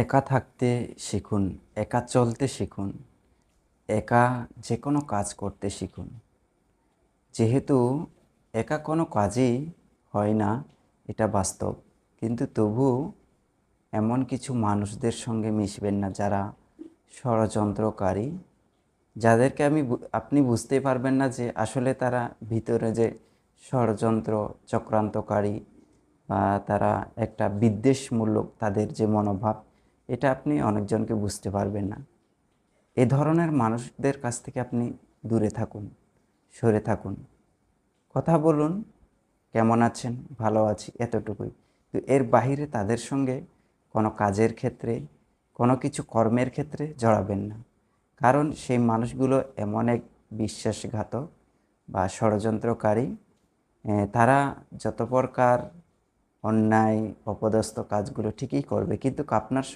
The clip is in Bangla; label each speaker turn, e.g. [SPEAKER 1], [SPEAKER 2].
[SPEAKER 1] একা থাকতে শিখুন, একা চলতে শিখুন, একা যে কোনো কাজ করতে শিখুন। যেহেতু একা কোনো কাজই হয় না, এটা বাস্তব। কিন্তু তবু এমন কিছু মানুষদের সঙ্গে মিশবেন না যারা ষড়যন্ত্রকারী, যাদেরকে আপনি বুঝতেই পারবেন না যে আসলে তারা ভিতরে যে ষড়যন্ত্র চক্রান্তকারী বা তারা একটা বিদ্বেষমূলক তাদের যে মনোভাব, এটা আপনি অনেকজনকে বুঝতে পারবেন না। এ ধরনের মানুষদের কাছ থেকে আপনি দূরে থাকুন, সরে থাকুন। কথা বলুন, কেমন আছেন? ভালো আছি, এতটুকুই। তো এর বাহিরে তাদের সঙ্গে কোনো কাজের ক্ষেত্রে, কোনো কিছু কর্মের ক্ষেত্রে জড়াবেন না। কারণ সেই মানুষগুলো এমন এক বিশ্বাসঘাতক বা ষড়যন্ত্রকারী। তারা যত প্রকার অন্যায় অপদস্থ কাজগুলো ঠিকই করবে, কিন্তু আপনার